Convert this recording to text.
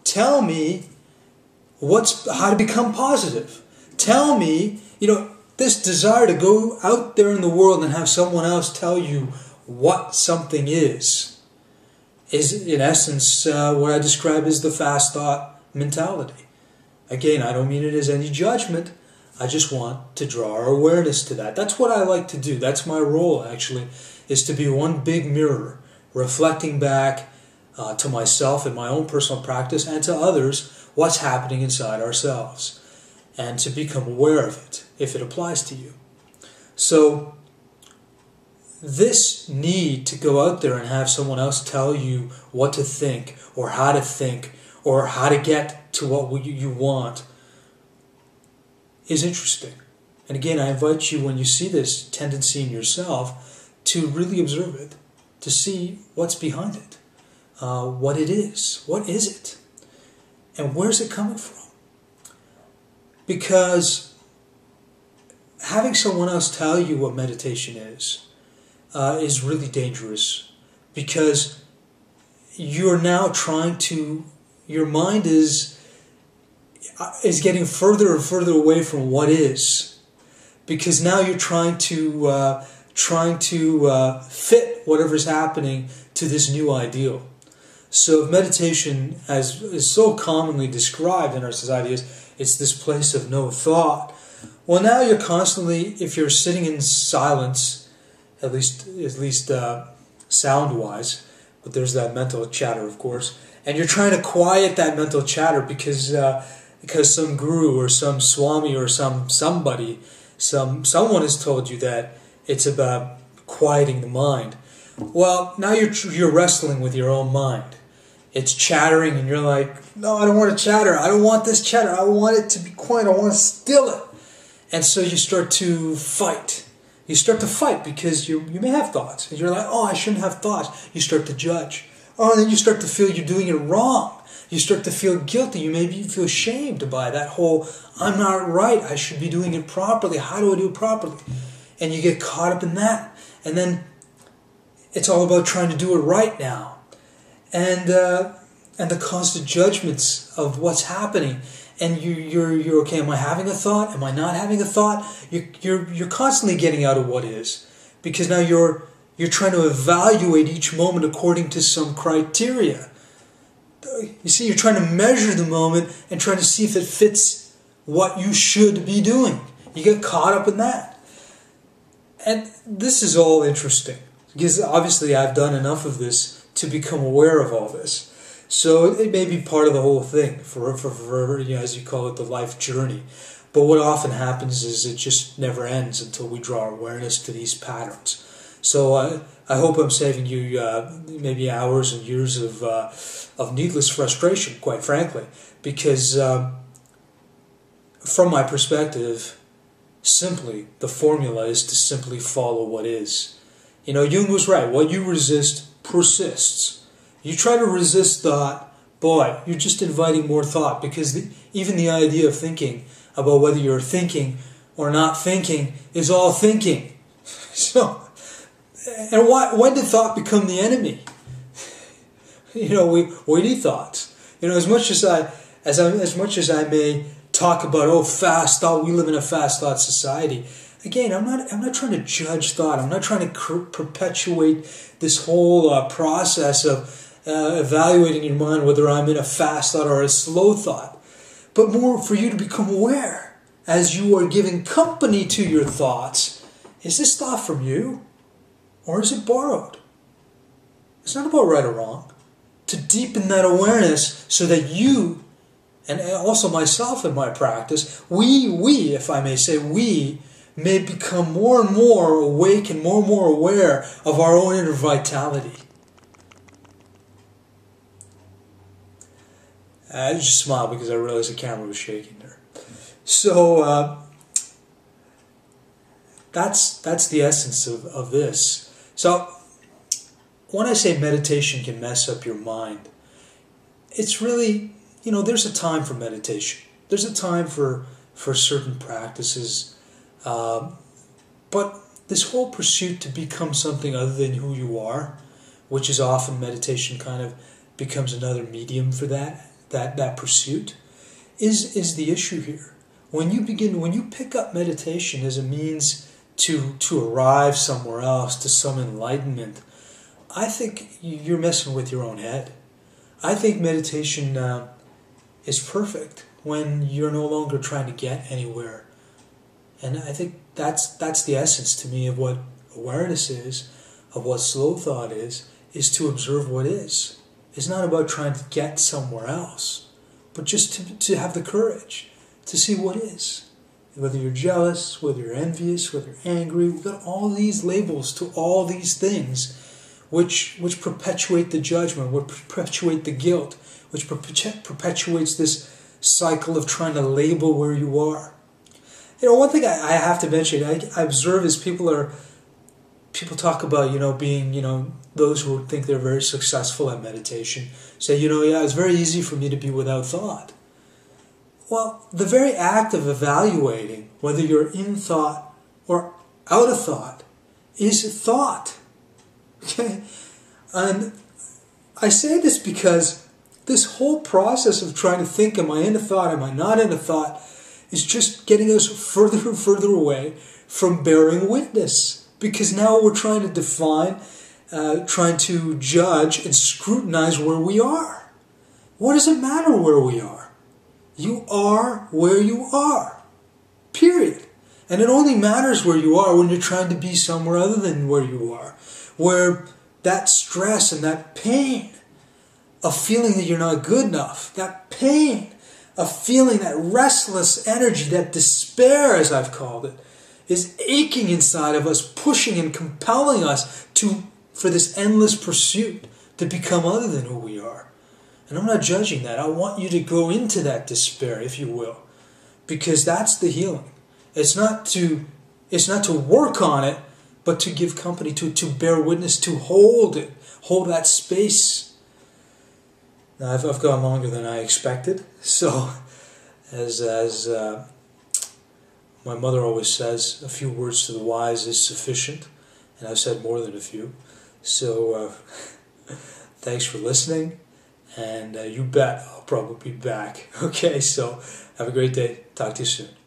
tell me how to become positive. Tell me, this desire to go out there in the world and have someone else tell you what something is in essence what I describe as the fast thought mentality. Again, I don't mean it as any judgment. I just want to draw our awareness to that. That's what I like to do. That's my role, actually, is to be one big mirror, reflecting back to myself in my own personal practice and to others what's happening inside ourselves, and to become aware of it if it applies to you. So this need to go out there and have someone else tell you what to think or how to get to what you want is interesting. And again, I invite you, when you see this tendency in yourself, to really observe it, to see what's behind it, what it is, what is it, and where's it coming from. Because having someone else tell you what meditation is really dangerous, because you're now your mind is getting further and further away from what is, because now you're trying to fit whatever's happening to this new ideal. So if meditation, as is so commonly described in our society, it's this place of no thought. Well, now you're constantly, if you're sitting in silence, at least sound-wise, but there's that mental chatter, of course, and you're trying to quiet that mental chatter because some guru or some swami or someone has told you that it's about quieting the mind. Well, now you're wrestling with your own mind. It's chattering, and you're like, no, I don't want to chatter. I don't want this chatter. I want it to be quiet. I want to still it. And so you start to fight. You start to fight because you may have thoughts. And you're like, oh, I shouldn't have thoughts. You start to judge. Oh, and then you start to feel you're doing it wrong. You start to feel guilty. You maybe feel shamed by that whole, I'm not right. I should be doing it properly. How do I do it properly? And you get caught up in that. And then it's all about trying to do it right now. And the constant judgments of what's happening. And you're okay, am I having a thought? Am I not having a thought? You're constantly getting out of what is. Because now you're trying to evaluate each moment according to some criteria. You see, you're trying to measure the moment and trying to see if it fits what you should be doing. You get caught up in that. And this is all interesting, because obviously I've done enough of this to become aware of all this. So it may be part of the whole thing, for as you call it, the life journey. But what often happens is it just never ends until we draw awareness to these patterns. So I hope I'm saving you maybe hours and years of needless frustration, quite frankly, because from my perspective, simply the formula is to simply follow what is. Jung was right. What you resist persists. You try to resist thought, boy, you're just inviting more thought, because even the idea of thinking about whether you're thinking or not thinking is all thinking. So, and when did thought become the enemy? We need thoughts. As much as I may talk about fast thought, we live in a fast thought society. Again, I'm not trying to judge thought. I'm not trying to perpetuate this whole process of evaluating your mind whether I'm in a fast thought or a slow thought, but more for you to become aware as you are giving company to your thoughts. Is this thought from you, or is it borrowed? It's not about right or wrong. To deepen that awareness so that you, and also myself in my practice, we, if I may say, we may become more and more awake and more aware of our own inner vitality. I just smiled because I realized the camera was shaking there. So that's the essence of this. So when I say meditation can mess up your mind, it's really, there's a time for meditation. There's a time for certain practices. But this whole pursuit to become something other than who you are, which is often meditation kind of becomes another medium for that, that pursuit, is the issue here. When you pick up meditation as a means to arrive somewhere else, to some enlightenment, I think you're messing with your own head. I think meditation is perfect when you're no longer trying to get anywhere. And I think that's the essence to me of what awareness is, of what slow thought is to observe what is. It's not about trying to get somewhere else, but just to have the courage to see what is. Whether you're jealous, whether you're envious, whether you're angry, we've got all these labels to all these things which perpetuate the judgment, which perpetuate the guilt, which perpetuates this cycle of trying to label where you are. You know, one thing I have to mention, I observe is people talk about, being, those who think they're very successful at meditation, say, it's very easy for me to be without thought. Well, the very act of evaluating whether you're in thought or out of thought is thought. Okay? And I say this because this whole process of trying to think, am I in a thought, am I not in a thought, is just getting us further and further away from bearing witness. Because now we're trying to define, trying to judge and scrutinize where we are. What does it matter where we are? You are where you are. Period. And it only matters where you are when you're trying to be somewhere other than where you are. Where that stress and that pain of feeling that you're not good enough, that pain of feeling that restless energy, that despair, as I've called it, is aching inside of us, pushing and compelling us for this endless pursuit to become other than who we are. And I'm not judging that. I want you to go into that despair, if you will, because that's the healing. It's not to work on it, but to give company, to bear witness, to hold it, hold that space. Now, I've gone longer than I expected. So, as my mother always says, a few words to the wise is sufficient, and I've said more than a few. So, thanks for listening, and you bet I'll probably be back. Okay, so have a great day. Talk to you soon.